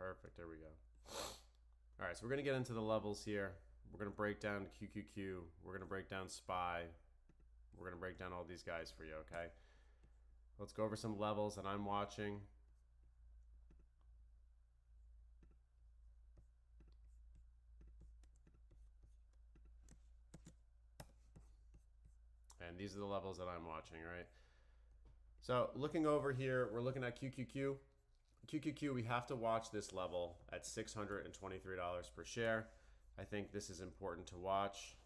Perfect. There we go. All right, so we're going to get into the levels here. We're going to break down QQQ. We're going to break down SPY. We're going to break down all these guys for you, okay? Let's go over some levels that I'm watching. And these are the levels that I'm watching, right? So looking over here, we're looking at QQQ. QQQ, we have to watch this level at $623 per share. I think this is important to watch.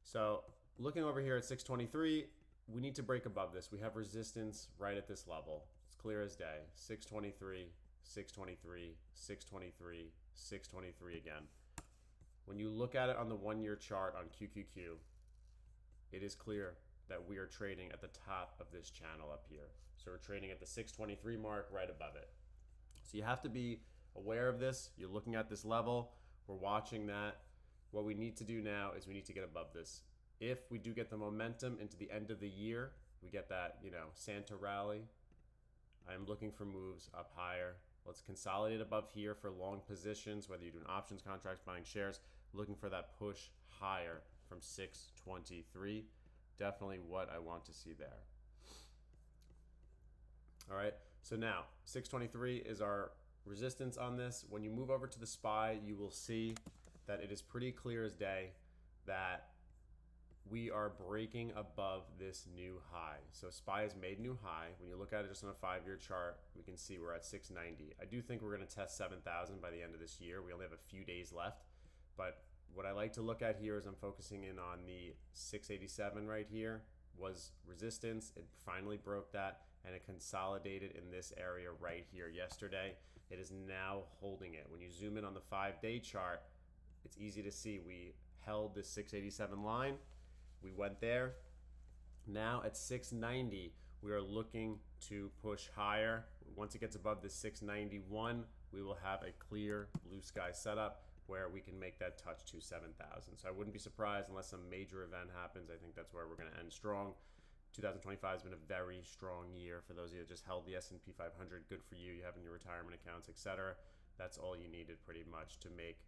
So looking over here at 623, we need to break above this. We have resistance right at this level. It's clear as day. 623, 623, 623, 623 again. When you look at it on the 1-year chart on QQQ, it is clear that we are trading at the top of this channel up here. So we're trading at the 623 mark right above it. So you have to be aware of this. You're looking at this level. We're watching that. What we need to do now is we need to get above this. If we do get the momentum into the end of the year, we get that, Santa rally, I'm looking for moves up higher. Let's consolidate above here for long positions, whether you're doing options contracts, buying shares, looking for that push higher from 623. Definitely what I want to see there. All right, so now 623 is our resistance on this. When you move over to the SPY, you will see that it is pretty clear as day that we are breaking above this new high. So SPY has made new high. When you look at it just on a 5-year chart, we can see we're at 690. I do think we're going to test 7,000 by the end of this year. We only have a few days left, but what I like to look at here is I'm focusing in on the 687 right here was resistance. It finally broke that and it consolidated in this area right here yesterday. It is now holding it. When you zoom in on the 5-day chart, it's easy to see we held this 687 line. We went there. Now at 690, we are looking to push higher. Once it gets above the 691, we will have a clear blue sky setup where we can make that touch to 7,000. So I wouldn't be surprised unless some major event happens. I think that's where we're going to end strong. 2025 has been a very strong year for those of you that just held the S&P 500. Good for you. You have in your retirement accounts, etc. That's all you needed pretty much to make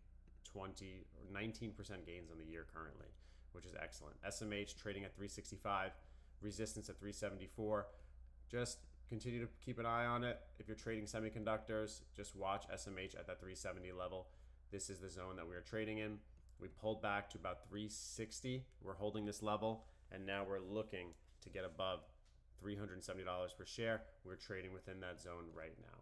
20 or 19% gains on the year currently, which is excellent. SMH trading at 365, resistance at 374. Just continue to keep an eye on it. If you're trading semiconductors, just watch SMH at that 370 level. This is the zone that we are trading in. We pulled back to about 360. We're holding this level, and now we're looking to get above $370 per share. We're trading within that zone right now.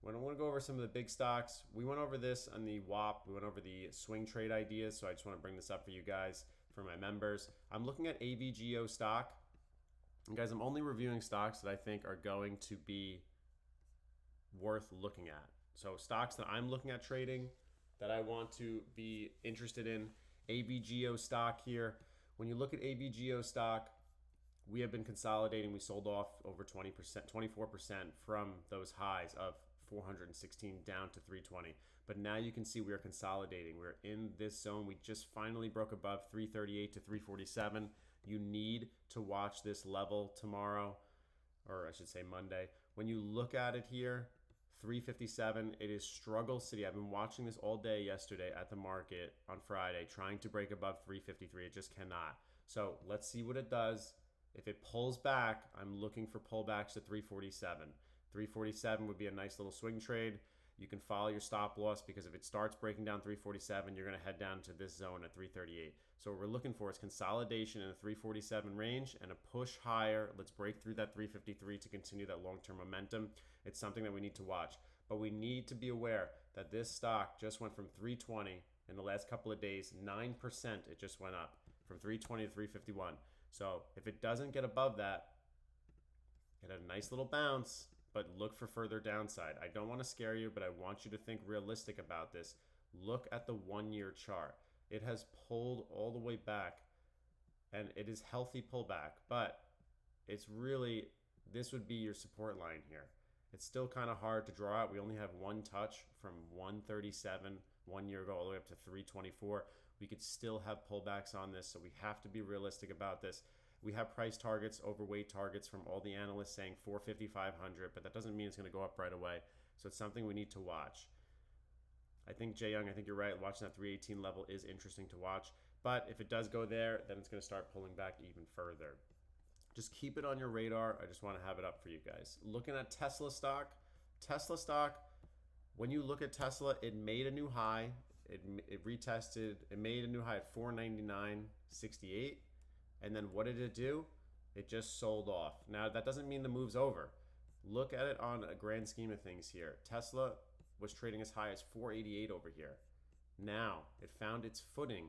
When I want to go over some of the big stocks, we went over this on the WAP. We went over the swing trade ideas, so I just want to bring this up for you guys, for my members. I'm looking at AVGO stock. And guys, I'm only reviewing stocks that I think are going to be worth looking at. So stocks that I'm looking at trading that I want to be interested in. AVGO stock here. When you look at AVGO stock, we have been consolidating. We sold off over 20%, 24% from those highs of 416 down to 320. But now you can see we are consolidating. We're in this zone. We just finally broke above 338 to 347. You need to watch this level tomorrow, or I should say Monday. When you look at it here, 357, it is struggle city. I've been watching this all day yesterday at the market on Friday, trying to break above 353. It just cannot. So let's see what it does. If it pulls back, I'm looking for pullbacks to 347. 347 would be a nice little swing trade. You can follow your stop loss because if it starts breaking down 347, you're going to head down to this zone at 338. So what we're looking for is consolidation in the 347 range and a push higher. Let's break through that 353 to continue that long-term momentum. It's something that we need to watch. But we need to be aware that this stock just went from 320 in the last couple of days, 9% it just went up from 320 to 351. So if it doesn't get above that, it had a nice little bounce, but look for further downside. I don't want to scare you, but I want you to think realistic about this. Look at the 1-year chart. It has pulled all the way back, and it is healthy pullback, but it's really, this would be your support line here. It's still kind of hard to draw out. We only have one touch from 137 1 year ago all the way up to 324. We could still have pullbacks on this, so we have to be realistic about this. We have price targets, overweight targets from all the analysts saying 450, 500, but that doesn't mean it's going to go up right away. So it's something we need to watch. I think, Jay Young, I think you're right. Watching that 318 level is interesting to watch. But if it does go there, then it's going to start pulling back even further. Just keep it on your radar. I just want to have it up for you guys. Looking at Tesla stock. Tesla stock, when you look at Tesla, it made a new high. It retested. It made a new high at 499.68. And then what did it do? It just sold off. Now, that doesn't mean the move's over. Look at it on a grand scheme of things here. Tesla was trading as high as 488 over here. Now, it found its footing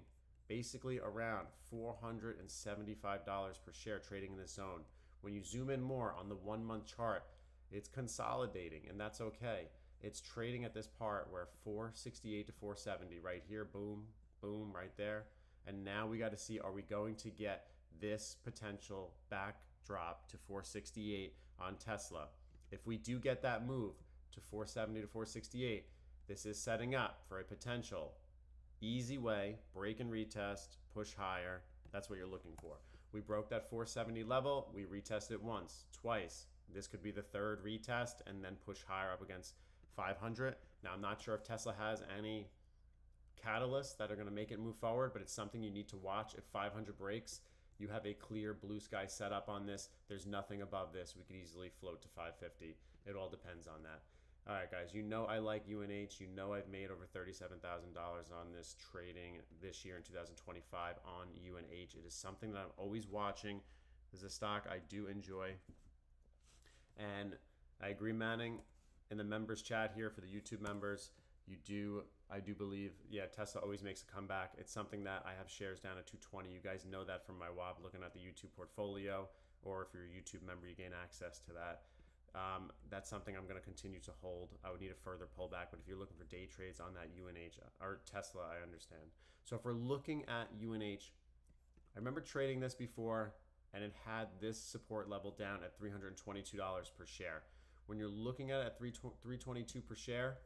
basically around $475 per share trading in this zone. When you zoom in more on the 1 month chart, it's consolidating, and that's okay. It's trading at this part where 468 to 470 right here, boom, boom, right there. And now we got to see, are we going to get this potential backdrop to 468 on Tesla? If we do get that move to 470 to 468, this is setting up for a potential easy way, break and retest, push higher. That's what you're looking for. We broke that 470 level. We retested it once, twice. This could be the third retest and then push higher up against 500. Now, I'm not sure if Tesla has any catalysts that are going to make it move forward, but it's something you need to watch. If 500 breaks, you have a clear blue sky setup on this. There's nothing above this. We could easily float to 550. It all depends on that. All right, guys, you know I like UNH. You know I've made over $37,000 on this trading this year in 2025 on UNH. It is something that I'm always watching. This is a stock I do enjoy. And I agree, Manning, in the members chat here for the YouTube members, I do believe, yeah, Tesla always makes a comeback. It's something that I have shares down at 220. You guys know that from my WAP looking at the YouTube portfolio, or if you're a YouTube member, you gain access to that. That's something I'm going to continue to hold. I would need a further pullback, but if you're looking for day trades on that UNH or Tesla, I understand. So if we're looking at UNH, I remember trading this before, and it had this support level down at $322 per share. When you're looking at it at $322 per share,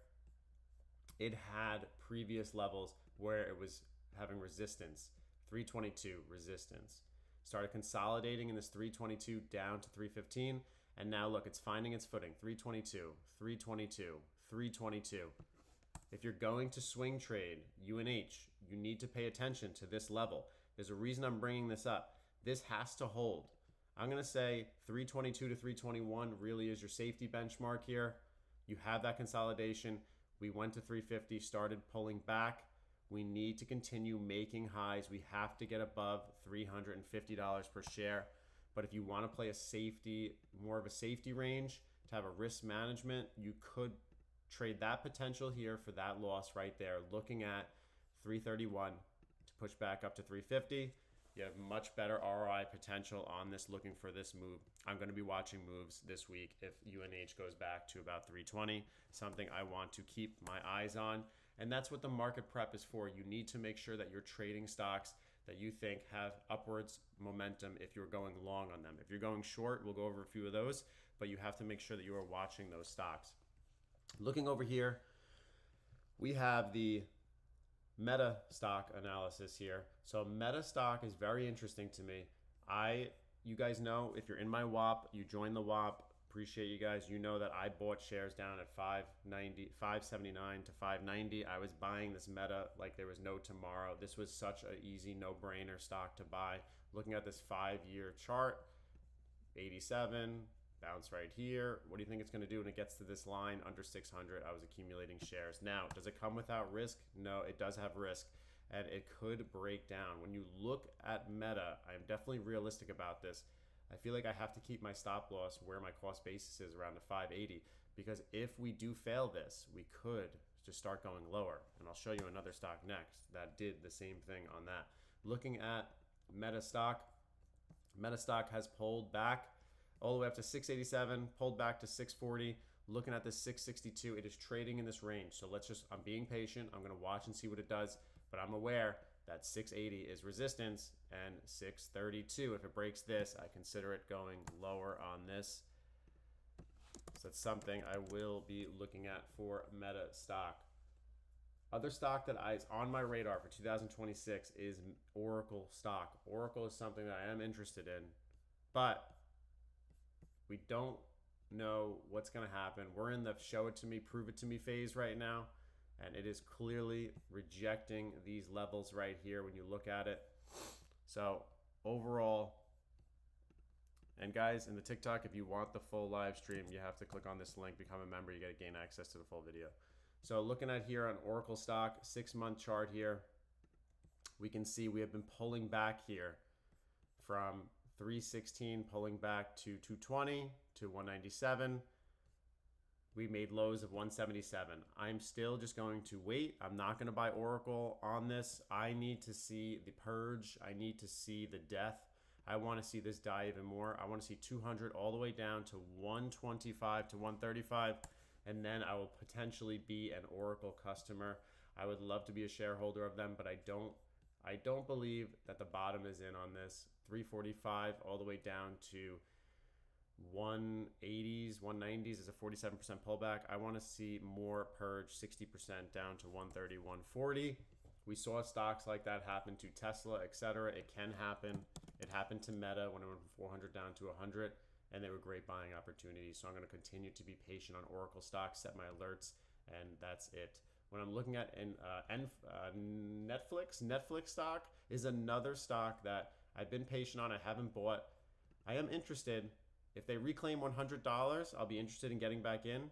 it had previous levels where it was having resistance, 322 resistance. Started consolidating in this 322 down to 315, and now look, it's finding its footing, 322, 322, 322. If you're going to swing trade UNH, you need to pay attention to this level. There's a reason I'm bringing this up. This has to hold. I'm going to say 322 to 321 really is your safety benchmark here. You have that consolidation. We went to 350, started pulling back. We need to continue making highs. We have to get above $350 per share. But if you want to play a safety, more of a safety range, to have a risk management, you could trade that potential here for that loss right there. Looking at 331 to push back up to 350. You have much better ROI potential on this, looking for this move. I'm going to be watching moves this week if UNH goes back to about 320, something I want to keep my eyes on. And that's what the market prep is for. You need to make sure that you're trading stocks that you think have upwards momentum if you're going long on them. If you're going short, we'll go over a few of those, but you have to make sure that you are watching those stocks. Looking over here, we have the Meta stock analysis here. So Meta stock is very interesting to me. You guys know, if you're in my WAP, you join the WAP. Appreciate you guys. You know that I bought shares down at 579 to 590. I was buying this Meta like there was no tomorrow. This was such an easy no-brainer stock to buy. Looking at this 5-year chart, 87, bounce right here. What do you think it's going to do when it gets to this line under 600? I was accumulating shares. Now, does it come without risk? No, it does have risk, and it could break down. When you look at Meta, I'm definitely realistic about this. I feel like I have to keep my stop loss where my cost basis is, around the 580, because if we do fail this, we could just start going lower. And I'll show you another stock next that did the same thing on that. Looking at Meta stock has pulled back all the way up to 687, pulled back to 640. Looking at this 662, it is trading in this range. So I'm being patient. I'm going to watch and see what it does, but I'm aware that 680 is resistance, and 632, if it breaks this, I consider it going lower on this. So that's something I will be looking at for Meta stock. Other stock that is on my radar for 2026 is Oracle stock. Oracle is something that I am interested in, but we don't know what's going to happen. We're in the show it to me, prove it to me phase right now, and it is clearly rejecting these levels right here when you look at it. So overall, and guys, in the TikTok, if you want the full live stream, you have to click on this link, become a member, you get to gain access to the full video. So looking at here on Oracle stock, 6-month chart here, we can see we have been pulling back here from 316, pulling back to 220 to 197. We made lows of 177. I'm still just going to wait. I'm not going to buy Oracle on this. I need to see the purge. I need to see the death. I want to see this die even more. I want to see 200 all the way down to 125 to 135. And then I will potentially be an Oracle customer. I would love to be a shareholder of them, but I don't believe that the bottom is in on this. 345 all the way down to 180s, 190s is a 47% pullback. I want to see more purge, 60% down to 130, 140. We saw stocks like that happen to Tesla, etc. It can happen. It happened to Meta when it went from 400 down to 100. And they were great buying opportunities. So I'm going to continue to be patient on Oracle stocks, set my alerts, and that's it. When I'm looking at Netflix stock is another stock that I've been patient on. I haven't bought. I am interested. If they reclaim $100, I'll be interested in getting back in.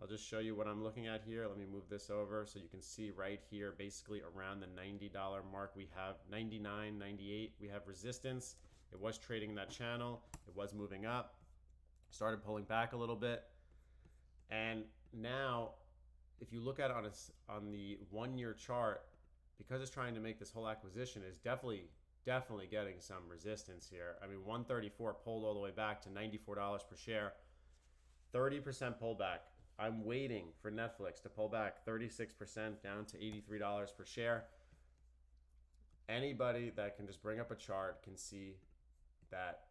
I'll just show you what I'm looking at here. Let me move this over so you can see right here, basically around the $90 mark. We have 99, 98. We have resistance. It was trading in that channel. It was moving up. Started pulling back a little bit. And now, if you look at it on the 1-year chart, because it's trying to make this whole acquisition, is definitely getting some resistance here. I mean, 134 pulled all the way back to $94 per share. 30% pullback. I'm waiting for Netflix to pull back 36% down to $83 per share. Anybody that can just bring up a chart can see that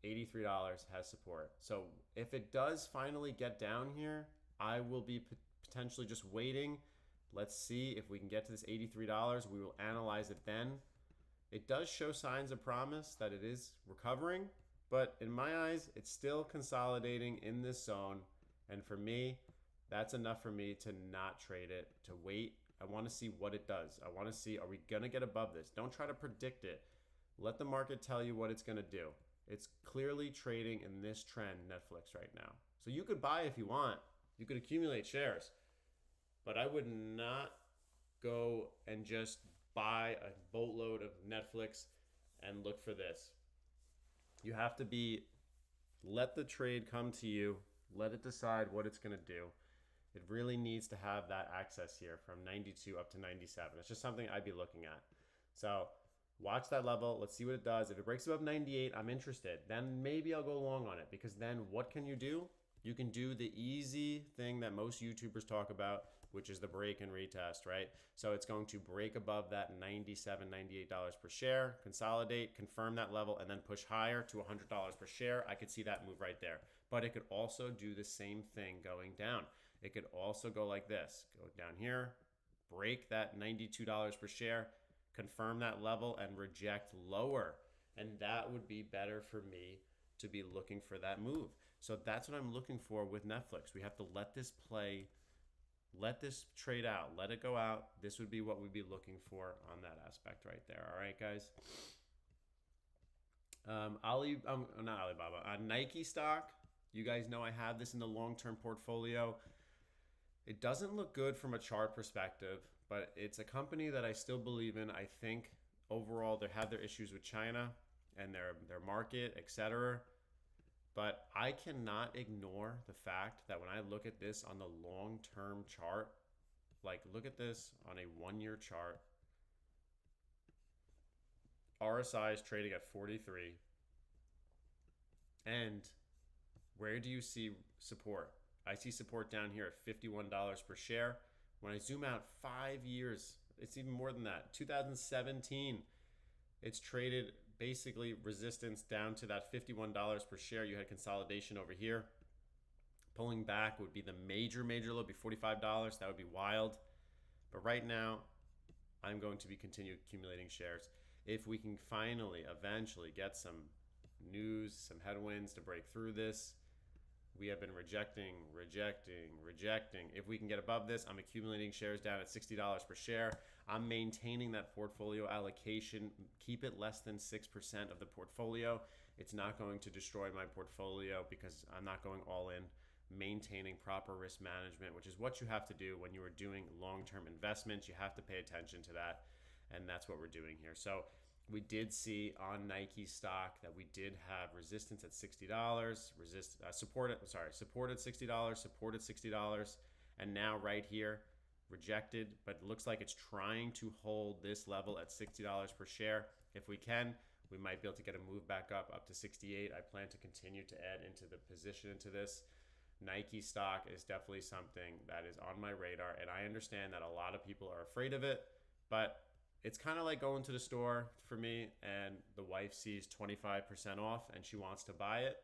$83 has support. So if it does finally get down here, I will be potentially just waiting. Let's see if we can get to this $83. We will analyze it then. It does show signs of promise that it is recovering, but in my eyes, it's still consolidating in this zone. And for me, that's enough for me to not trade it, to wait. I want to see what it does. I want to see, are we going to get above this? Don't try to predict it. Let the market tell you what it's going to do. It's clearly trading in this trend, Netflix, right now. So you could buy if you want. You could accumulate shares. But I would not go and just buy a boatload of Netflix and look for this. You have to let the trade come to you. Let it decide what it's going to do. It really needs to have that access here from 92 up to 97. It's just something I'd be looking at. So watch that level. Let's see what it does. If it breaks above 98, I'm interested. Then maybe I'll go long on it, because then what can you do? You can do the easy thing that most YouTubers talk about, which is the break and retest, right? So it's going to break above that $97, $98 per share, consolidate, confirm that level, and then push higher to $100 per share. I could see that move right there. But it could also do the same thing going down. It could also go like this. Go down here, break that $92 per share, confirm that level, and reject lower. And that would be better for me to be looking for that move. So that's what I'm looking for with Netflix. We have to let this play, let this trade out, let it go out. This would be what we'd be looking for on that aspect right there. All right, guys. Not Alibaba. Nike stock. You guys know I have this in the long-term portfolio. It doesn't look good from a chart perspective, but it's a company that I still believe in. I think overall they have their issues with China and their market, etc. But I cannot ignore the fact that when I look at this on the long-term chart, like look at this on a 1-year chart, RSI is trading at 43. And where do you see support? I see support down here at $51 per share. When I zoom out 5 years, it's even more than that. 2017, it's traded basically resistance down to that $51 per share. You had consolidation over here. Pulling back would be the major low, be $45. That would be wild. But right now, I'm going to be continue accumulating shares. If we can finally, eventually get some news, some headwinds to break through this, we have been rejecting. If we can get above this, I'm accumulating shares down at $60 per share. I'm maintaining that portfolio allocation. Keep it less than 6% of the portfolio. It's not going to destroy my portfolio because I'm not going all in. Maintaining proper risk management, which is what you have to do when you are doing long-term investments. You have to pay attention to that, and that's what we're doing here. So we did see on Nike stock that we did have resistance at $60, support at $60, supported $60, and now right here, rejected, but it looks like it's trying to hold this level at $60 per share. If we can, we might be able to get a move back up to 68. I plan to continue to add into the position into this. Nike stock is definitely something that is on my radar, and I understand that a lot of people are afraid of it, but it's kind of like going to the store for me and the wife sees 25% off and she wants to buy it.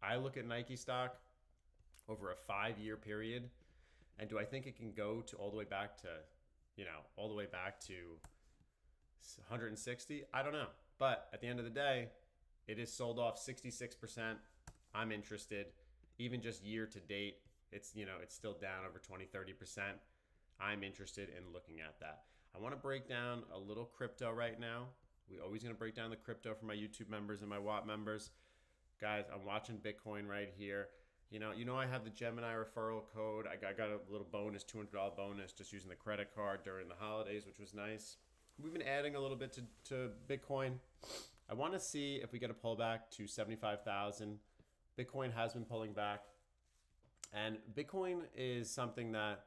I look at Nike stock over a 5-year period, and do I think it can go to all the way back to 160? I don't know. But at the end of the day, it is sold off 66%. I'm interested. Even just year to date, it's still down over 20-30%. I'm interested in looking at that. I want to break down a little crypto right now. We're always going to break down the crypto for my YouTube members and my Watt members. Guys, I'm watching Bitcoin right here. You know I have the Gemini referral code. I got a little bonus, $200 bonus, just using the credit card during the holidays, which was nice. We've been adding a little bit to Bitcoin. I want to see if we get a pullback to 75,000. Bitcoin has been pulling back, and Bitcoin is something that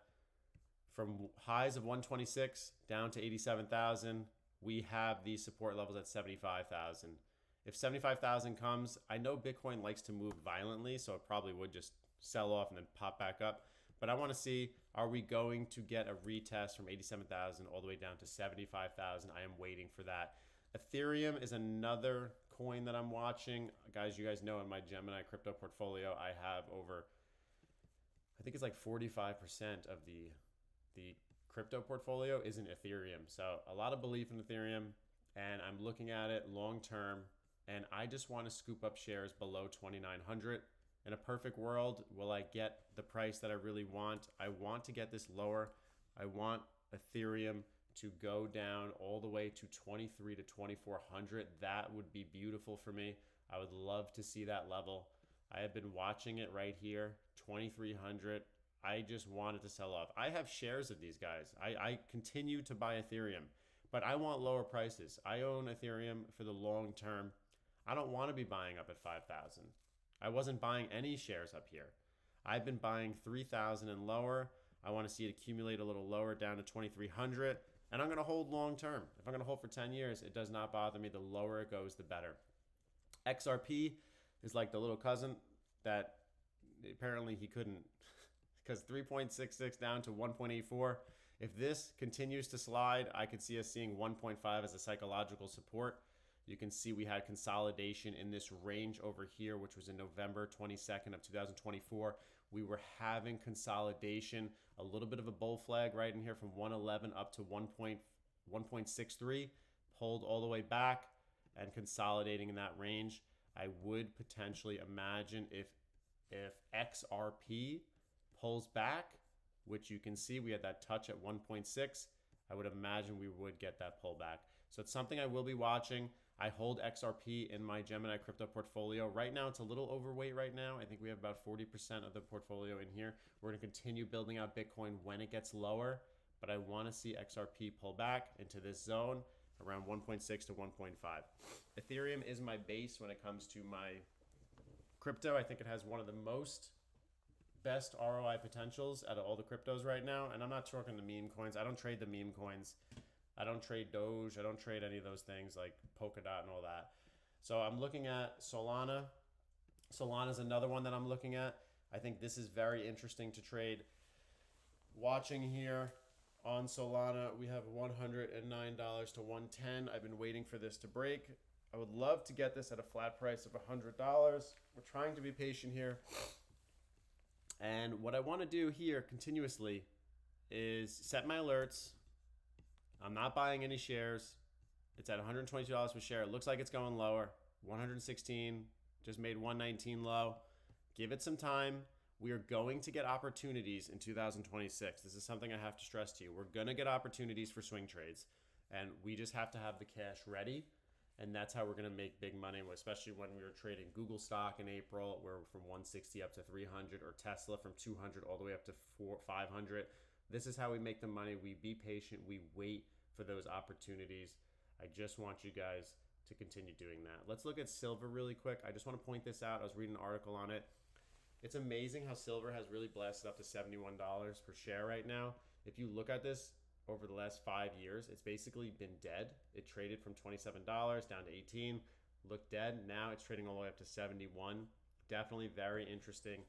from highs of 126 down to 87,000, we have these support levels at 75,000. If 75,000 comes, I know Bitcoin likes to move violently, so it probably would just sell off and then pop back up. But I want to see, are we going to get a retest from 87,000 all the way down to 75,000? I am waiting for that. Ethereum is another coin that I'm watching. Guys, you guys know in my Gemini crypto portfolio, I have over, I think it's like 45% of the crypto portfolio is in Ethereum. So a lot of belief in Ethereum, and I'm looking at it long term, and I just want to scoop up shares below 2,900. In a perfect world, will I get the price that I really want? I want to get this lower. I want Ethereum to go down all the way to 23 to 2,400. That would be beautiful for me. I would love to see that level. I have been watching it right here, 2,300. I just wanted to sell off. I have shares of these guys. I continue to buy Ethereum, but I want lower prices. I own Ethereum for the long term. I don't want to be buying up at 5,000. I wasn't buying any shares up here. I've been buying 3,000 and lower. I want to see it accumulate a little lower down to 2,300, and I'm going to hold long term. If I'm going to hold for 10 years, it does not bother me. The lower it goes, the better. XRP is like the little cousin that apparently he couldn't, because 3.66 down to 1.84. If this continues to slide, I could see us seeing 1.5 as a psychological support. You can see we had consolidation in this range over here, which was in November 22nd of 2024. We were having consolidation, a little bit of a bull flag right in here from 111 up to 1.63, pulled all the way back and consolidating in that range. I would potentially imagine if XRP pulls back, which you can see we had that touch at 1.6, I would imagine we would get that pullback. So it's something I will be watching. I hold XRP in my Gemini crypto portfolio. Right now, it's a little overweight right now. I think we have about 40% of the portfolio in here. We're going to continue building out Bitcoin when it gets lower, but I want to see XRP pull back into this zone around 1.6 to 1.5. Ethereum is my base when it comes to my crypto. I think it has one of the best ROI potentials out of all the cryptos right now. And I'm not talking the meme coins. I don't trade the meme coins. I don't trade Doge. I don't trade any of those things like Polkadot and all that. So I'm looking at Solana. Solana is another one that I'm looking at. I think this is very interesting to trade. Watching here on Solana, we have $109 to $110. I've been waiting for this to break. I would love to get this at a flat price of $100. We're trying to be patient here. And what I want to do here continuously is set my alerts. I'm not buying any shares. It's at $122 per share. It looks like it's going lower. 116, just made 119 low. Give it some time. We are going to get opportunities in 2026. This is something I have to stress to you. We're going to get opportunities for swing trades, and we just have to have the cash ready. And that's how we're going to make big money, especially when we were trading Google stock in April. We're from 160 up to 300, or Tesla from 200 all the way up to 500. This is how we make the money. We be patient. We wait for those opportunities. I just want you guys to continue doing that. Let's look at silver really quick. I just want to point this out. I was reading an article on it. It's amazing how silver has really blasted up to $71 per share right now. If you look at this over the last 5 years, it's basically been dead. It traded from $27 down to 18, looked dead. Now it's trading all the way up to 71. Definitely very interesting.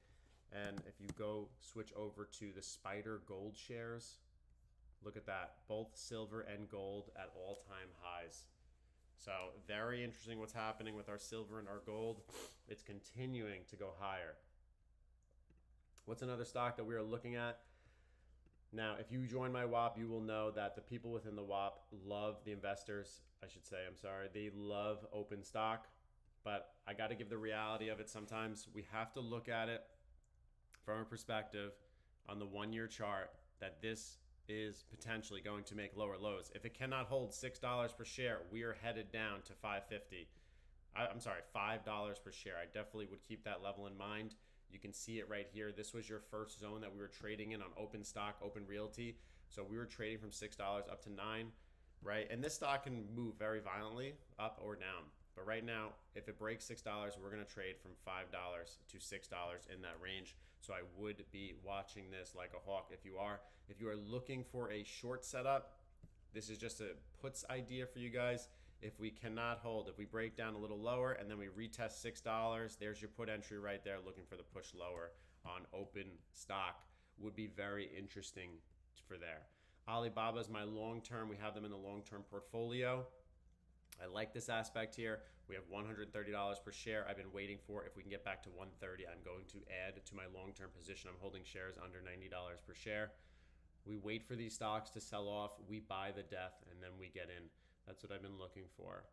And if you go switch over to the Spider Gold shares, look at that. Both silver and gold at all-time highs. So very interesting what's happening with our silver and our gold. It's continuing to go higher. What's another stock that we are looking at? Now, if you join my WAP, you will know that the people within the WAP love the investors. They love open stock. But I got to give the reality of it sometimes. We have to look at it from a perspective on the 1-year chart that this is potentially going to make lower lows. If it cannot hold $6 per share, we are headed down to $5.50. $5 per share. I definitely would keep that level in mind. You can see it right here. This was your first zone that we were trading in on open stock, open realty. So we were trading from $6 up to $9, right? And this stock can move very violently up or down. But right now, if it breaks $6, we're going to trade from $5 to $6 in that range. So I would be watching this like a hawk if you are. If you are looking for a short setup, this is just a puts idea for you guys. If we cannot hold, if we break down a little lower and then we retest $6, there's your put entry right there, looking for the push lower on open stock. Would be very interesting for there. Alibaba is my long-term. We have them in the long-term portfolio. I like this aspect here. We have $130 per share. I've been waiting for, if we can get back to 130, I'm going to add to my long-term position. I'm holding shares under $90 per share. We wait for these stocks to sell off. We buy the death, and then we get in. That's what I've been looking for.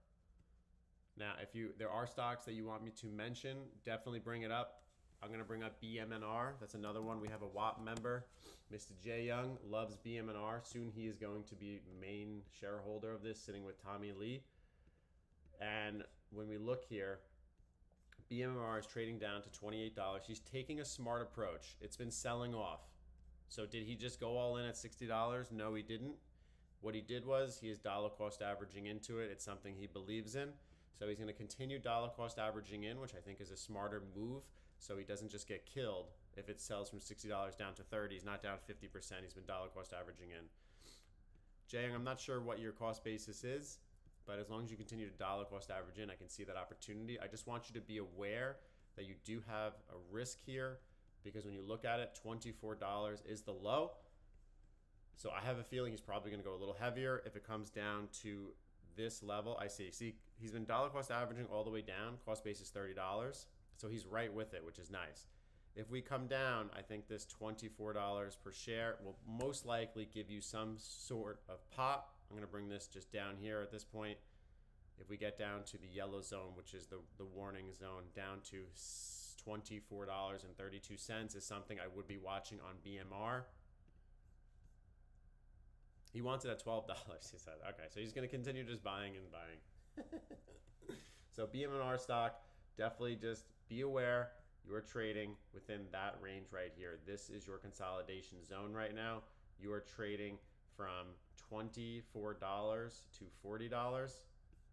Now, if there are stocks that you want me to mention, definitely bring it up. I'm going to bring up BMNR. That's another one. We have a WAP member. Mr. Jay Young loves BMNR. Soon he is going to be main shareholder of this, sitting with Tommy Lee. And when we look here, BMNR is trading down to $28. He's taking a smart approach. It's been selling off. So did he just go all in at $60? No, he didn't. What he did was he is dollar cost averaging into it. It's something he believes in. So he's going to continue dollar cost averaging in, which I think is a smarter move, so he doesn't just get killed if it sells from $60 down to 30. He's not down 50%. He's been dollar cost averaging in. Jay, I'm not sure what your cost basis is, but as long as you continue to dollar cost average in, I can see that opportunity. I just want you to be aware that you do have a risk here, because when you look at it, $24 is the low. So I have a feeling he's probably going to go a little heavier. If it comes down to this level, I see. See, he's been dollar cost averaging all the way down. Cost base is $30. So he's right with it, which is nice. If we come down, I think this $24 per share will most likely give you some sort of pop. I'm going to bring this just down here at this point. If we get down to the yellow zone, which is the warning zone, down to $24.32 is something I would be watching on BMR. He wants it at $12, he said. Okay, so he's going to continue just buying and buying. So BMNR stock, definitely just be aware you are trading within that range right here. This is your consolidation zone right now. You are trading from $24 to $40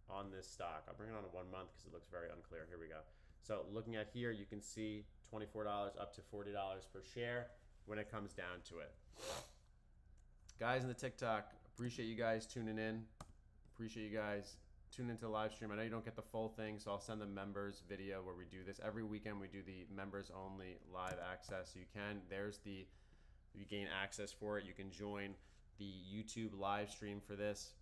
on this stock. I'll bring it on to 1 month because it looks very unclear. Here we go. So looking at here, you can see $24 up to $40 per share when it comes down to it. Guys in the TikTok, appreciate you guys tuning in. Appreciate you guys tuning into the live stream. I know you don't get the full thing, so I'll send the members video where we do this. Every weekend we do the members only live access. So you gain access for it. You can join the YouTube live stream for this.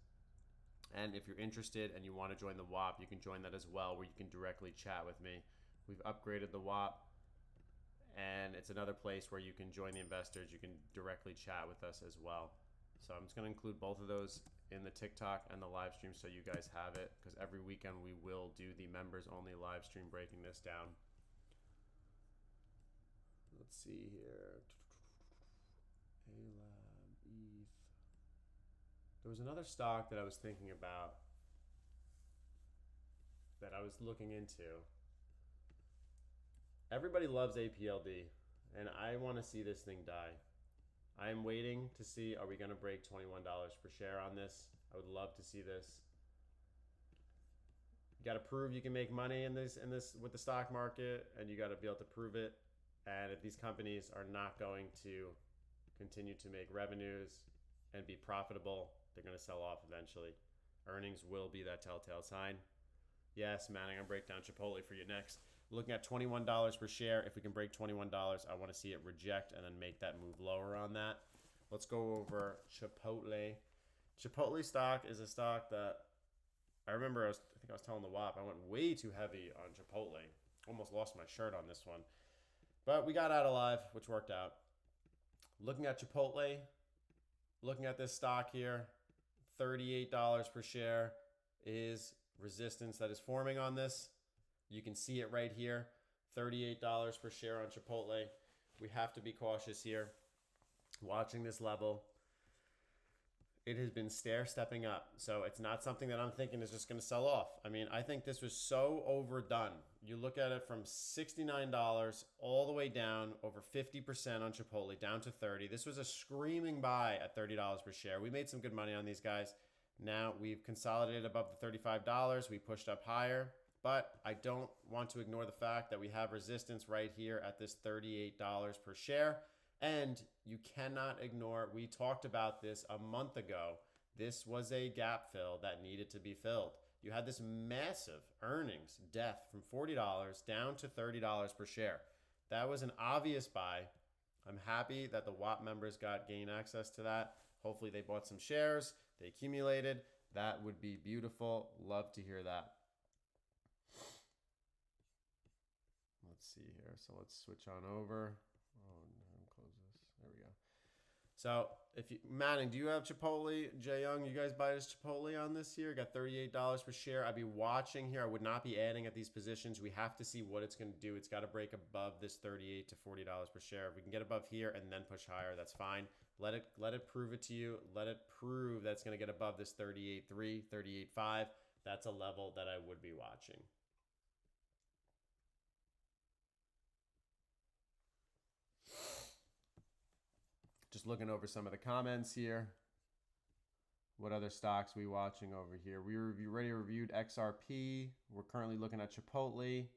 And if you're interested and you want to join the WAP, you can join that as well, where you can directly chat with me. We've upgraded the WAP, and it's another place where you can join the investors. You can directly chat with us as well. So I'm just going to include both of those in the TikTok and the live stream so you guys have it, because every weekend we will do the members only live stream breaking this down. Let's see here. ALAB, ETH. There was another stock that I was thinking about that I was looking into. Everybody loves APLD, and I want to see this thing die. I am waiting to see, are we going to break $21 per share on this? I would love to see this. You got to prove you can make money in this with the stock market, and you got to be able to prove it. And if these companies are not going to continue to make revenues and be profitable, they're going to sell off eventually. Earnings will be that telltale sign. Yes, man, I'm going to break down Chipotle for you next. Looking at $21 per share. If we can break $21, I want to see it reject and then make that move lower on that. Let's go over Chipotle. Chipotle stock is a stock that I remember I think I was telling the WAP, I went way too heavy on Chipotle. Almost lost my shirt on this one. But we got out alive, which worked out. Looking at Chipotle, looking at this stock here, $38 per share is resistance that is forming on this. You can see it right here, $38 per share on Chipotle. We have to be cautious here. Watching this level, it has been stair-stepping up. So it's not something that I'm thinking is just going to sell off. I mean, I think this was so overdone. You look at it from $69 all the way down, over 50% on Chipotle, down to $30. This was a screaming buy at $30 per share. We made some good money on these guys. Now we've consolidated above the $35. We pushed up higher. But I don't want to ignore the fact that we have resistance right here at this $38 per share. And you cannot ignore, we talked about this a month ago. This was a gap fill that needed to be filled. You had this massive earnings death from $40 down to $30 per share. That was an obvious buy. I'm happy that the WAP members gain access to that. Hopefully they bought some shares, they accumulated. That would be beautiful. Love to hear that. Let's see here. So let's switch on over. Oh, no, close this. There we go. So if you, Manning, do you have Chipotle? Jay Young, you guys buy this Chipotle on this here? Got $38 per share. I'd be watching here. I would not be adding at these positions. We have to see what it's going to do. It's got to break above this $38 to $40 per share. If we can get above here and then push higher, that's fine. Let it prove it to you. Let it prove that it's going to get above this 38.3, 38.5. That's a level that I would be watching. Just looking over some of the comments here. What other stocks we watching over here? We already reviewed XRP. We're currently looking at Chipotle.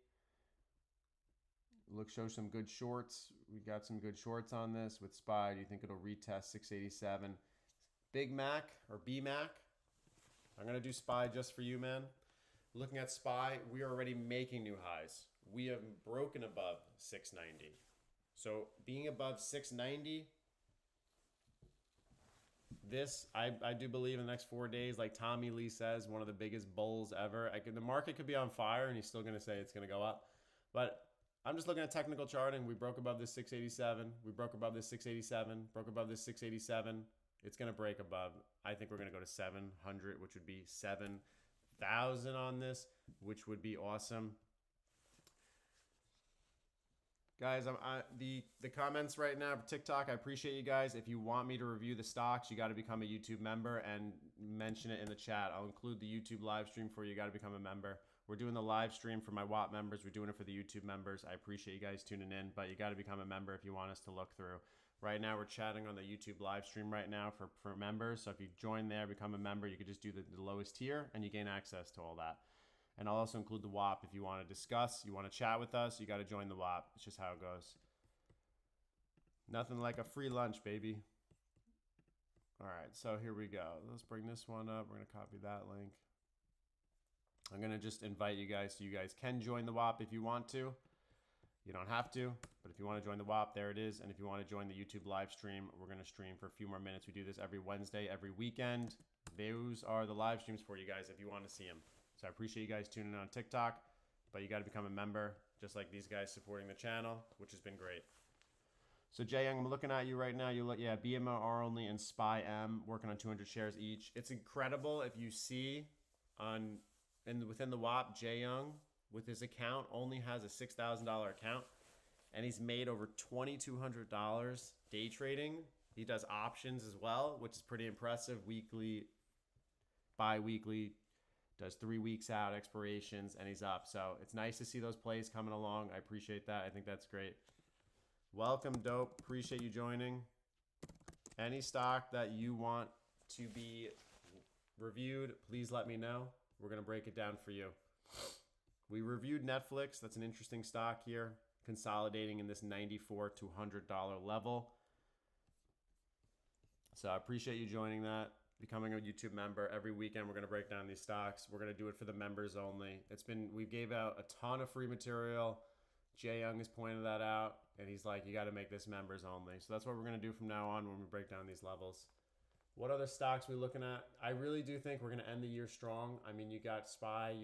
Show some good shorts. We got some good shorts on this with SPY. Do you think it'll retest 687? Big Mac or BMAC? I'm going to do SPY just for you, man. Looking at SPY, we are already making new highs. We have broken above 690. So being above 690, this, I do believe in the next 4 days, like Tommy Lee says, one of the biggest bulls ever. The market could be on fire and he's still going to say it's going to go up. But I'm just looking at technical charting. We broke above this 687. We broke above this 687. Broke above this 687. It's going to break above. I think we're going to go to 700, which would be 7,000 on this, which would be awesome. Guys, the comments right now for TikTok, I appreciate you guys. If you want me to review the stocks, you got to become a YouTube member and mention it in the chat. I'll include the YouTube live stream for you. You got to become a member. We're doing the live stream for my WAP members. We're doing it for the YouTube members. I appreciate you guys tuning in, but you got to become a member if you want us to look through. Right now, we're chatting on the YouTube live stream right now for members. So if you join there, become a member, you could just do the lowest tier and you gain access to all that. And I'll also include the WAP if you want to discuss, you want to chat with us, you got to join the WAP. It's just how it goes. Nothing like a free lunch, baby. All right, so here we go. Let's bring this one up. We're going to copy that link. I'm going to just invite you guys so you guys can join the WAP if you want to. You don't have to, but if you want to join the WAP, there it is. And if you want to join the YouTube live stream, we're going to stream for a few more minutes. We do this every Wednesday, every weekend. Those are the live streams for you guys if you want to see them. So I appreciate you guys tuning in on TikTok, but you got to become a member, just like these guys supporting the channel, which has been great. So Jay Young, I'm looking at you right now. You look, yeah, BMR only and SPY M working on 200 shares each. It's incredible if you see within the WAP, Jay Young with his account only has a $6,000 account, and he's made over $2,200 day trading. He does options as well, which is pretty impressive. Weekly, bi-weekly, does 3 weeks out expirations, and he's up. So it's nice to see those plays coming along. I appreciate that. I think that's great. Welcome, Dope. Appreciate you joining. Any stock that you want to be reviewed, please let me know. We're going to break it down for you. We reviewed Netflix. That's an interesting stock here, consolidating in this $94 to $100 level. So I appreciate you joining that, becoming a YouTube member. Every weekend we're going to break down these stocks. We're going to do it for the members only. We gave out a ton of free material. Jay Young has pointed that out, and he's like, you got to make this members only. So that's what we're going to do from now on when we break down these levels. What other stocks we looking at? I really do think we're going to end the year strong. I mean, you got SPY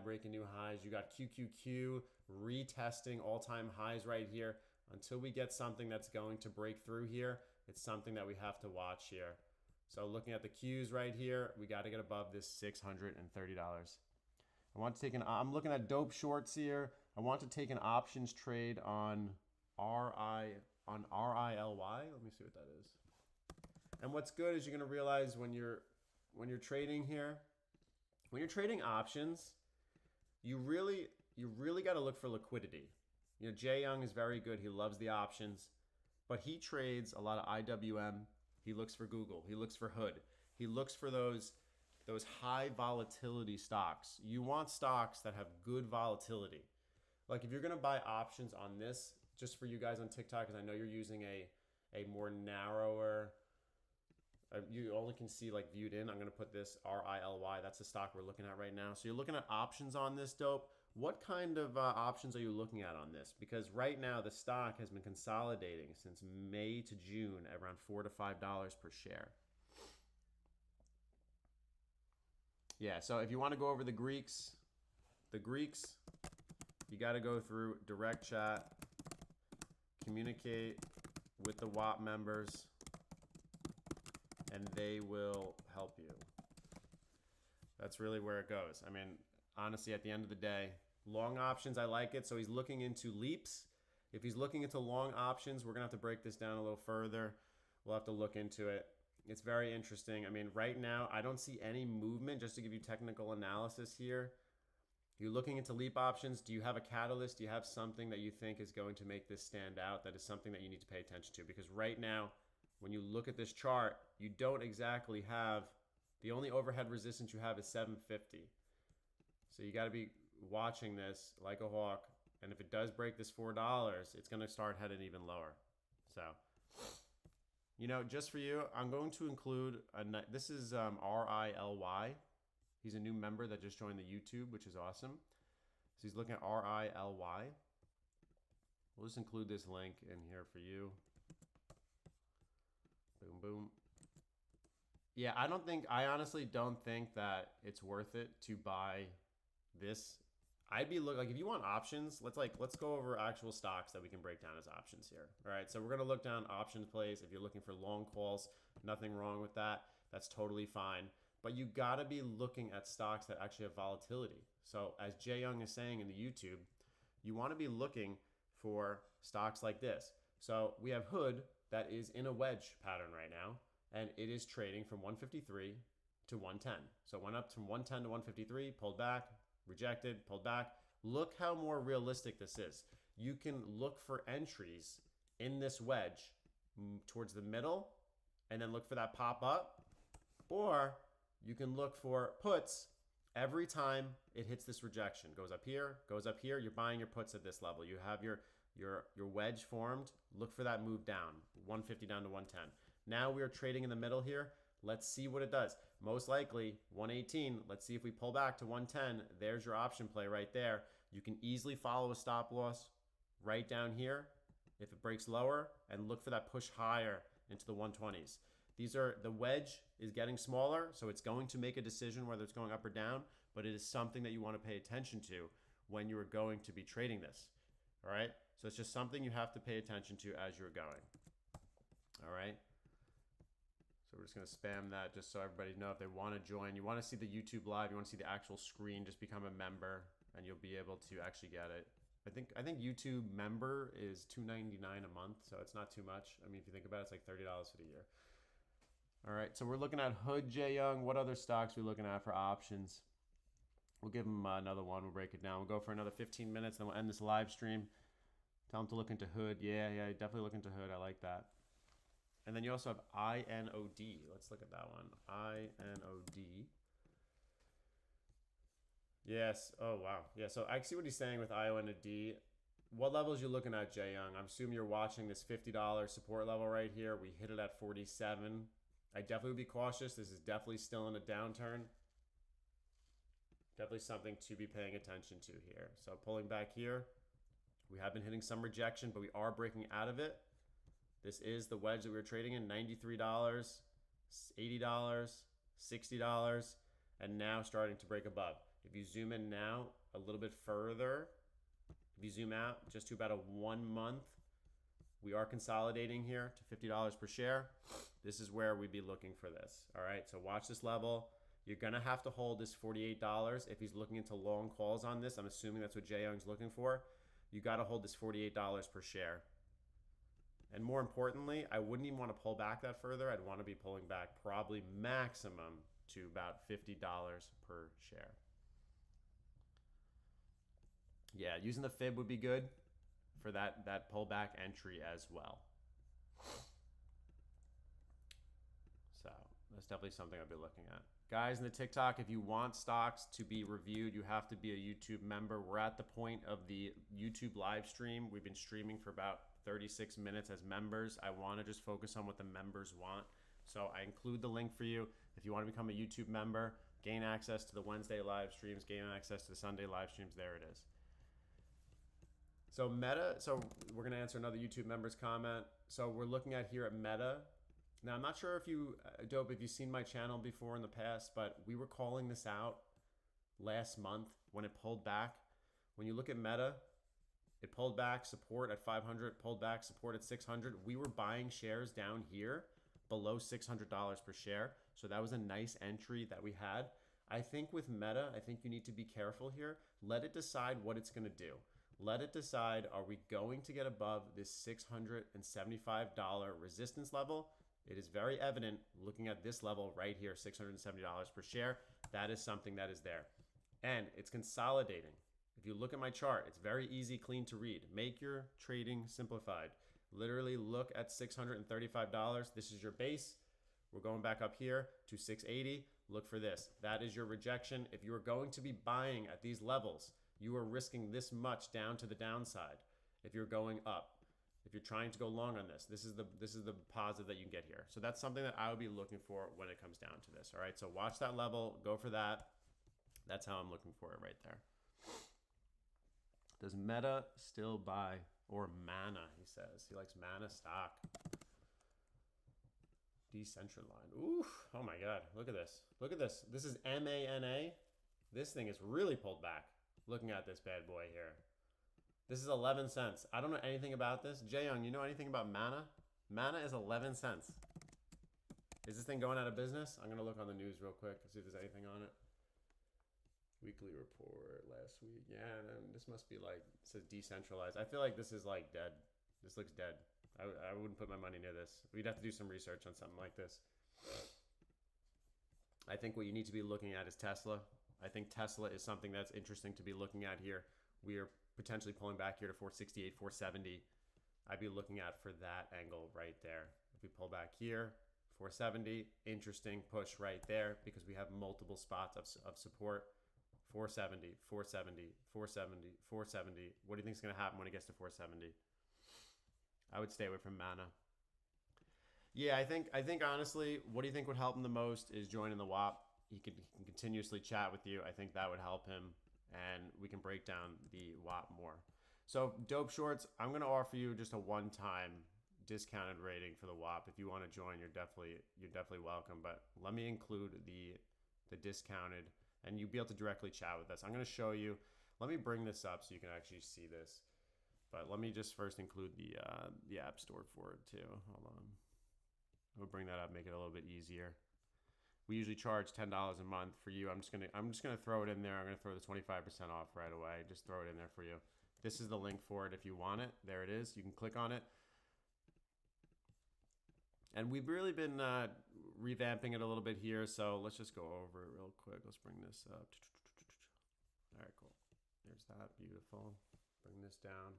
breaking new highs. You got QQQ retesting all-time highs right here. Until we get something that's going to break through here, it's something that we have to watch here. So looking at the Qs right here, we got to get above this $630. I'm looking at dope shorts here. I want to take an options trade on RILY. Let me see what that is. And what's good is you're going to realize when you're trading here, when you're trading options, you really got to look for liquidity. You know, Jay Young is very good. He loves the options, but he trades a lot of IWM. He looks for Google. He looks for Hood. He looks for those high volatility stocks. You want stocks that have good volatility. Like if you're going to buy options on this, just for you guys on TikTok, because I know you're using a more narrower, you only can see like viewed in. I'm going to put this RILY. That's the stock we're looking at right now. So you're looking at options on this, Dope. What kind of options are you looking at on this? Because right now the stock has been consolidating since May to June at around $4 to $5 per share. Yeah, so if you want to go over the Greeks, you got to go through direct chat, communicate with the WAP members, and they will help you. That's really where it goes. I mean, honestly, at the end of the day, long options, I like it. So he's looking into leaps. If he's looking into long options, we're going to have to break this down a little further. We'll have to look into it. It's very interesting. I mean, right now, I don't see any movement. Just to give you technical analysis here, you're looking into leap options. Do you have a catalyst? Do you have something that you think is going to make this stand out? That is something that you need to pay attention to. Because right now, when you look at this chart, you don't exactly have, the only overhead resistance you have is 750. So you got to be watching this like a hawk. And if it does break this $4, it's going to start heading even lower. So, you know, just for you, I'm going to include, this is RILY. He's a new member that just joined the YouTube, which is awesome. So he's looking at RILY. We'll just include this link in here for you. Boom, boom. Yeah, I honestly don't think that it's worth it to buy this. I'd be like, if you want options, let's go over actual stocks that we can break down as options here. All right, so we're gonna look down options plays. If you're looking for long calls, nothing wrong with that. That's totally fine. But you gotta be looking at stocks that actually have volatility. So as Jay Young is saying in the YouTube, you wanna be looking for stocks like this. So we have Hood that is in a wedge pattern right now, and it is trading from 153 to 110. So it went up from 110 to 153, pulled back, rejected, pulled back. Look how more realistic this is. You can look for entries in this wedge towards the middle and then look for that pop up, or you can look for puts every time it hits this rejection. Goes up here, you're buying your puts at this level. You have your wedge formed. Look for that move down, 150 down to 110. Now we are trading in the middle here. Let's see what it does. Most likely 118. Let's see if we pull back to 110. There's your option play right there. You can easily follow a stop loss right down here if it breaks lower, and look for that push higher into the 120s. The wedge is getting smaller, so it's going to make a decision whether it's going up or down, but it is something that you want to pay attention to when you are going to be trading this. All right. So it's just something you have to pay attention to as you're going. All right. So we're just going to spam that just so everybody know if they want to join. You want to see the YouTube live, you want to see the actual screen, just become a member and you'll be able to actually get it. I think YouTube member is $2.99 a month, so it's not too much. I mean, if you think about it, it's like $30 for the year. All right, so we're looking at Hood, Jay Young. What other stocks are we looking at for options? We'll give them another one. We'll break it down. We'll go for another 15 minutes, then we'll end this live stream. Tell them to look into Hood. Yeah, definitely look into Hood. I like that. And then you also have INOD. Let's look at that one. INOD. Yes. Oh, wow. Yeah, so I see what he's saying with INOD. What levels you looking at, Jay Young? I'm assuming you're watching this $50 support level right here. We hit it at 47. I definitely would be cautious. This is definitely still in a downturn. Definitely something to be paying attention to here. So pulling back here. We have been hitting some rejection, but we are breaking out of it. This is the wedge that we were trading in, $93, $80, $60, and now starting to break above. If you zoom in now a little bit further, if you zoom out just to about a 1 month, we are consolidating here to $50 per share. This is where we'd be looking for this. All right, so watch this level. You're gonna have to hold this $48 if he's looking into long calls on this. I'm assuming that's what Jay Young's looking for. You gotta hold this $48 per share. And more importantly, I wouldn't even want to pull back that further. I'd want to be pulling back probably maximum to about $50 per share. Yeah, using the fib would be good for that pullback entry as well. So that's definitely something I'll be looking at. Guys in the TikTok, if you want stocks to be reviewed, you have to be a YouTube member. We're at the point of the YouTube live stream. We've been streaming for about 36 minutes as members. I want to just focus on what the members want. So I include the link for you. If you want to become a YouTube member, gain access to the Wednesday live streams, gain access to the Sunday live streams, there it is. So Meta, so we're going to answer another YouTube member's comment. So we're looking at here at Meta. Now, I'm not sure if you, Dope, if you've seen my channel before in the past, but we were calling this out last month when it pulled back. When you look at Meta, it pulled back support at 500, pulled back support at 600. We were buying shares down here below $600 per share. So that was a nice entry that we had. I think with Meta, I think you need to be careful here. Let it decide what it's going to do. Let it decide, are we going to get above this $675 resistance level? It is very evident looking at this level right here, $670 per share. That is something that is there. And it's consolidating. If you look at my chart, it's very easy, clean to read. Make your trading simplified. Literally look at $635. This is your base. We're going back up here to 680. Look for this. That is your rejection. If you are going to be buying at these levels, you are risking this much down to the downside. If you're going up, if you're trying to go long on this, this is the positive that you can get here. So that's something that I would be looking for when it comes down to this. All right, so watch that level, go for that. That's how I'm looking for it right there. Does Meta still buy, or Mana, he says. He likes Mana stock. Decentraland. Ooh, oh my God, look at this. Look at this. This is MANA. This thing is really pulled back. Looking at this bad boy here. This is 11 cents. I don't know anything about this. Jay Young, you know anything about Mana? Mana is 11 cents. Is this thing going out of business? I'm going to look on the news real quick to see if there's anything on it. Weekly report last week. Yeah, this must be like, it says decentralized. I feel like this is like dead. This looks dead. I wouldn't put my money near this. We'd have to do some research on something like this. I think what you need to be looking at is Tesla. I think Tesla is something that's interesting to be looking at here. We are potentially pulling back here to 468, 470. I'd be looking at for that angle right there. If we pull back here, 470, interesting push right there because we have multiple spots of support. 470, 470, 470, 470. What do you think is going to happen when it gets to 470? I would stay away from Mana. Yeah, I think honestly, what do you think would help him the most is joining the WAP. He can continuously chat with you. I think that would help him, and we can break down the WAP more. So, Dope Shorts, I'm going to offer you just a one-time discounted rating for the WAP. If you want to join, you're definitely welcome. But let me include the discounted, and you'll be able to directly chat with us. I'm going to show you. Let me bring this up so you can actually see this. But let me just first include the app store for it too. Hold on. We'll bring that up, make it a little bit easier. We usually charge $10 a month for you. I'm just gonna throw it in there. I'm gonna throw the 25% off right away. Just throw it in there for you. This is the link for it if you want it. There it is. You can click on it. And we've really been revamping it a little bit here. So let's just go over it real quick. Let's bring this up. All right, cool. There's that. Beautiful. Bring this down.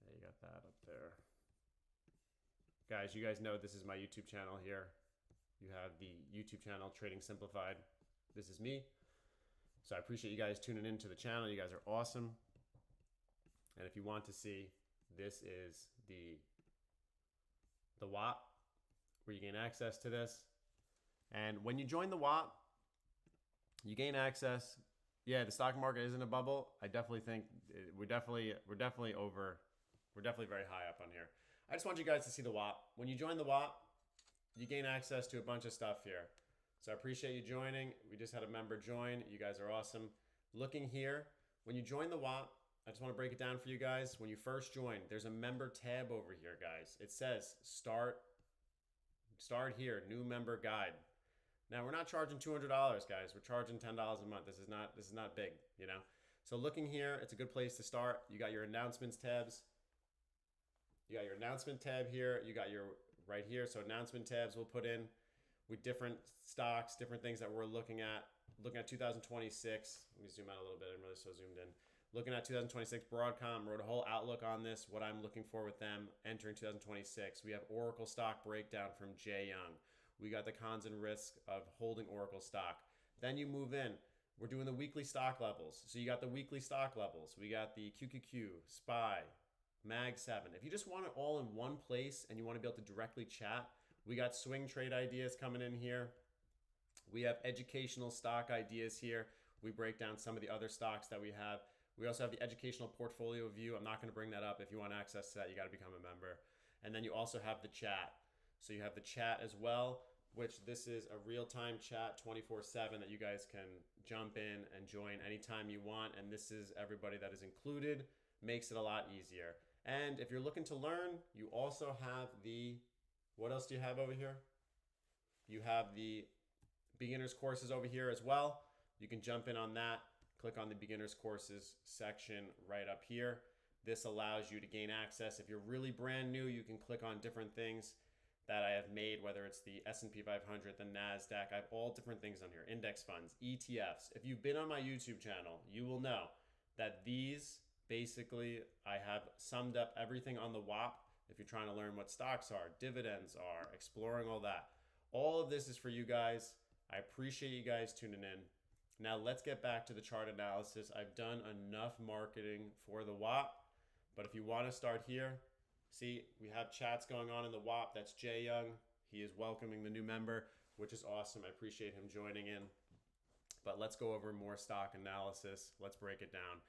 Yeah, you got that up there. Guys, you guys know this is my YouTube channel here. You have the YouTube channel Trading Simplified. This is me. So I appreciate you guys tuning into the channel. You guys are awesome. And if you want to see, this is the WAP, where you gain access to this. And when you join the WAP, you gain access. Yeah, the stock market is in a bubble. I definitely think we're definitely very high up on here. I just want you guys to see the WAP. When you join the WAP, you gain access to a bunch of stuff here. So I appreciate you joining. We just had a member join. You guys are awesome. Looking here, when you join the WAP, I just want to break it down for you guys. When you first join, there's a member tab over here, guys. It says start here, new member guide. Now we're not charging $200, guys. We're charging $10 a month. This is not big, you know. So looking here, it's a good place to start. You got your announcements tabs. You got your announcement tab here. You got your right here. So announcement tabs we'll put in with different stocks, different things that we're looking at. Looking at 2026. Let me zoom out a little bit. I'm really so zoomed in. Looking at 2026, Broadcom wrote a whole outlook on this, what I'm looking for with them entering 2026. We have Oracle stock breakdown from Jay Young. We got the cons and risks of holding Oracle stock. Then you move in. We're doing the weekly stock levels. So you got the weekly stock levels. We got the QQQ, SPY, Mag 7. If you just want it all in one place and you want to be able to directly chat, we got swing trade ideas coming in here. We have educational stock ideas here. We break down some of the other stocks that we have. We also have the educational portfolio view. I'm not going to bring that up. If you want access to that, you got to become a member. And then you also have the chat. So you have the chat as well, which this is a real-time chat 24/7 that you guys can jump in and join anytime you want. And this is everybody that is included. Makes it a lot easier. And if you're looking to learn, you also have the, what else do you have over here? You have the beginners courses over here as well. You can jump in on that. Click on the beginners courses section right up here. This allows you to gain access. If you're really brand new, you can click on different things that I have made, whether it's the S&P 500, the NASDAQ. I have all different things on here, index funds, ETFs. If you've been on my YouTube channel, you will know that these, basically, I have summed up everything on the WAP. If you're trying to learn what stocks are, dividends are, exploring all that. All of this is for you guys. I appreciate you guys tuning in. Now let's get back to the chart analysis. I've done enough marketing for the WAP, but if you want to start here, see, we have chats going on in the WAP. That's Jay Young. He is welcoming the new member, which is awesome. I appreciate him joining in. But let's go over more stock analysis. Let's break it down.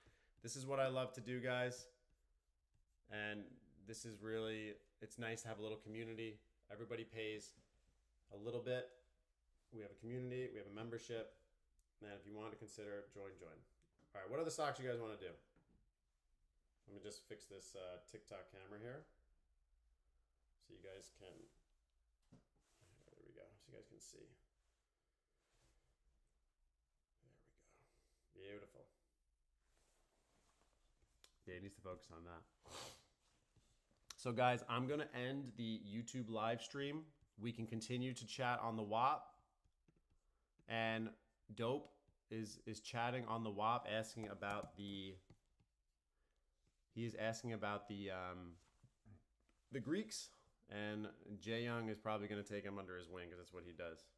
This is what I love to do, guys. And this is really, it's nice to have a little community. Everybody pays a little bit. We have a community, we have a membership. And if you want to consider, join. All right, what other stocks you guys want to do? Let me just fix this TikTok camera here. So you guys can, there we go, so you guys can see. There we go, beautiful. Yeah, it needs to focus on that. So guys, I'm gonna end the YouTube live stream. We can continue to chat on the WAP. And Dope is chatting on the WAP, asking about the, he is asking about the Greeks, and Jay Young is probably going to take him under his wing because that's what he does.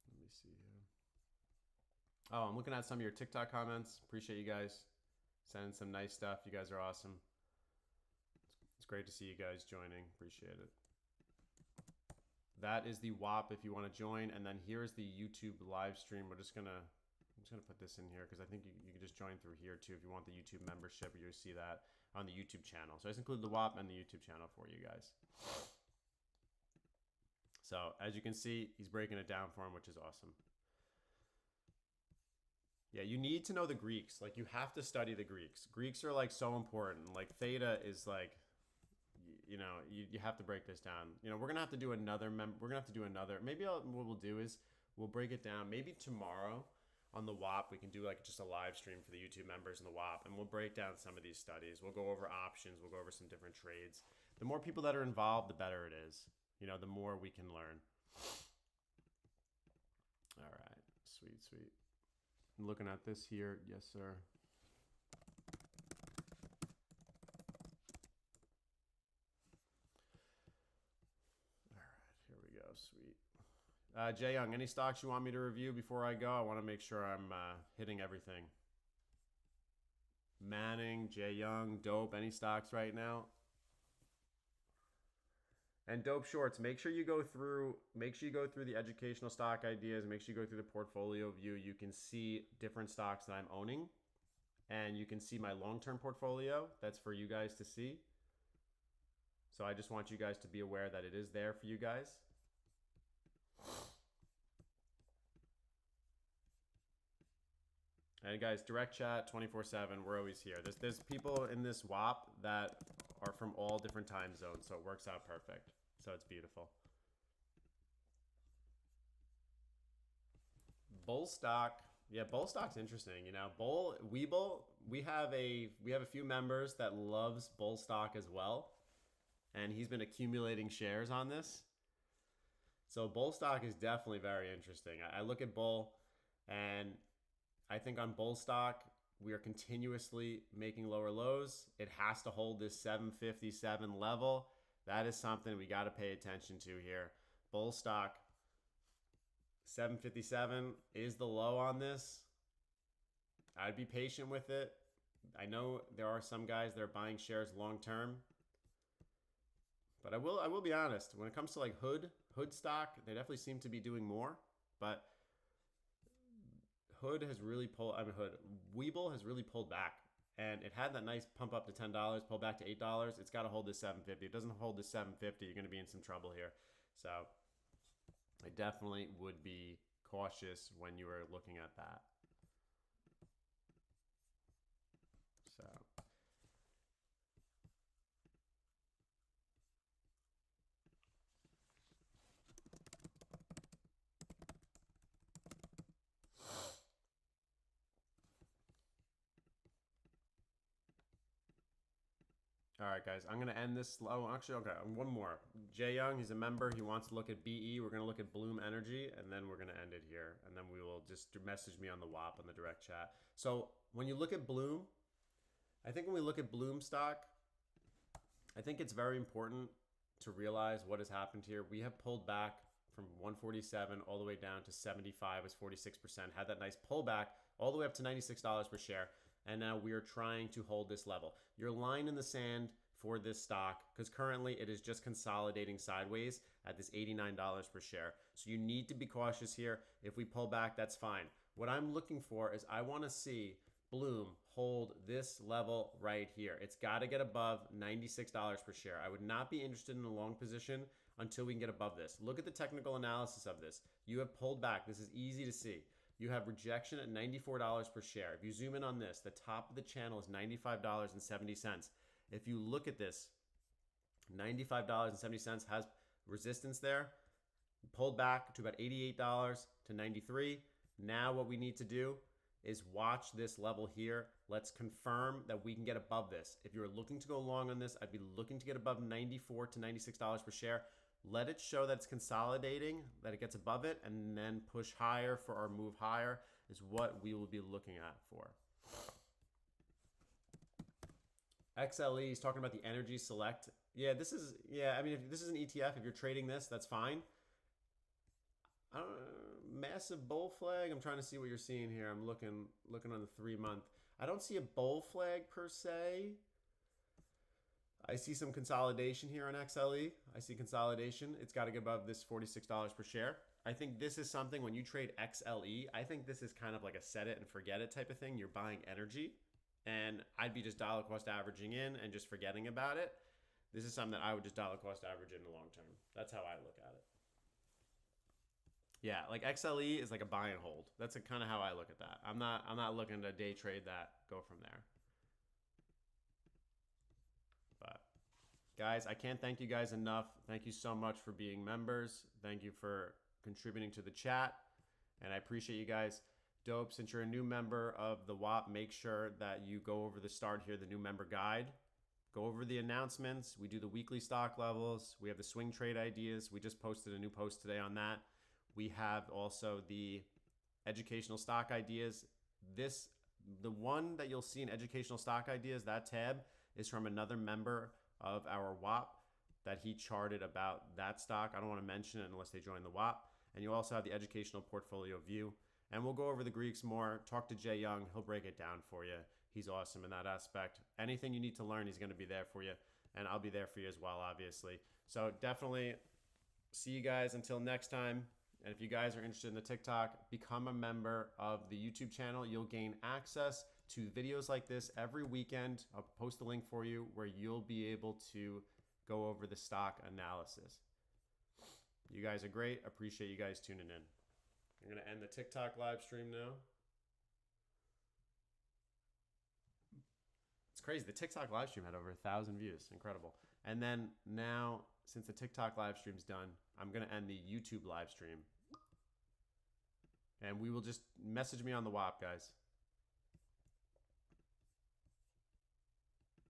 Let me see here. Oh, I'm looking at some of your TikTok comments. Appreciate you guys sending some nice stuff. You guys are awesome. It's great to see you guys joining. Appreciate it. That is the WAP if you want to join. And then here's the YouTube live stream. I'm just gonna put this in here because I think you can just join through here too if you want the YouTube membership. You'll see that on the YouTube channel. So I just included the WAP and the YouTube channel for you guys. So as you can see, he's breaking it down for him, which is awesome. Yeah, you need to know the Greeks. Like, you have to study the Greeks. Greeks are, like, so important. Like, theta is, like, you know, you have to break this down. You know, we're going to have to do another, maybe what we'll do is we'll break it down. Maybe tomorrow on the WAP, we can do, like, just a live stream for the YouTube members in the WAP, and we'll break down some of these studies. We'll go over options. We'll go over some different trades. The more people that are involved, the better it is. You know, the more we can learn. All right. Sweet, sweet. I'm looking at this here. Yes, sir. All right. Here we go. Sweet. Jay Young, any stocks you want me to review before I go? I want to make sure I'm hitting everything. Manning, Jay Young, Dope, any stocks right now? And Dope Shorts, make sure you go through the educational stock ideas, make sure you go through the portfolio view. You can see different stocks that I'm owning, and you can see my long-term portfolio. That's for you guys to see. So I just want you guys to be aware that it is there for you guys. And guys, direct chat 24/7. We're always here. There's people in this WAP that are from all different time zones, so it works out perfect. So it's beautiful. Bull stock. Yeah, Bull stock's interesting. You know, Webull, we have a few members that loves Bull stock as well. And he's been accumulating shares on this. So Bull stock is definitely very interesting. I look at Bull, and I think on Bull stock, we are continuously making lower lows. It has to hold this 757 level. That is something we got to pay attention to here. Bull stock, 757 is the low on this. I'd be patient with it. I know there are some guys that are buying shares long term. But I will be honest, when it comes to like hood stock, they definitely seem to be doing more. But Webull has really pulled back. And it had that nice pump up to $10, pull back to $8. It's got to hold this 750. It doesn't hold this 750, you're going to be in some trouble here. So I definitely would be cautious when you are looking at that. So all right, guys, I'm going to end this slow. Actually, okay, one more. Jay Young, he's a member. He wants to look at BE. We're going to look at Bloom Energy, and then we're going to end it here. And then we will just message me on the WAP on the direct chat. So when you look at Bloom, I think when we look at Bloom stock, I think it's very important to realize what has happened here. We have pulled back from 147 all the way down to 75 as 46%. Had that nice pullback all the way up to $96 per share. And now we are trying to hold this level. Your line in the sand for this stock, because currently it is just consolidating sideways at this $89 per share. So you need to be cautious here. If we pull back, that's fine. What I'm looking for is I want to see Bloom hold this level right here. It's got to get above $96 per share. I would not be interested in a long position until we can get above this. Look at the technical analysis of this. You have pulled back. This is easy to see. You have rejection at $94 per share. If you zoom in on this, the top of the channel is $95.70. If you look at this, $95.70 has resistance there. Pulled back to about $88 to $93. Now what we need to do is watch this level here. Let's confirm that we can get above this. If you're looking to go long on this, I'd be looking to get above $94 to $96 per share. Let it show that it's consolidating, that it gets above it, and then push higher for our move higher is what we will be looking at for. XLE is talking about the Energy Select. Yeah, I mean, if this is an ETF, if you're trading this, that's fine. I don't know, massive bull flag. I'm trying to see what you're seeing here. I'm looking on the 3-month. I don't see a bull flag per se. I see some consolidation here on XLE. I see consolidation. It's got to get above this $46 per share. I think this is something when you trade XLE, I think this is kind of like a set it and forget it type of thing. You're buying energy, and I'd be just dollar cost averaging in and just forgetting about it. This is something that I would just dollar cost average in the long term. That's how I look at it. Yeah, like XLE is like a buy and hold. That's kind of how I look at that. I'm not looking to day trade that, go from there. But guys, I can't thank you guys enough. Thank you so much for being members. Thank you for contributing to the chat. And I appreciate you guys. Dope, since you're a new member of the WAP, make sure that you go over the start here, the new member guide. Go over the announcements. We do the weekly stock levels. We have the swing trade ideas. We just posted a new post today on that. We have also the educational stock ideas. The one that you'll see in educational stock ideas, that tab is from another member of our WAP that he charted about that stock. I don't want to mention it unless they join the WAP. And you also have the educational portfolio view. And we'll go over the Greeks more. Talk to Jay Young. He'll break it down for you. He's awesome in that aspect. Anything you need to learn, he's going to be there for you. And I'll be there for you as well, obviously. So definitely see you guys until next time. And if you guys are interested in the TikTok, become a member of the YouTube channel. You'll gain access to videos like this every weekend. I'll post a link for you where you'll be able to go over the stock analysis. You guys are great. Appreciate you guys tuning in. I'm going to end the TikTok live stream now. It's crazy. The TikTok live stream had over 1,000 views. Incredible. And then now, since the TikTok live stream's done, I'm going to end the YouTube live stream. And we will just message me on the WAP, guys.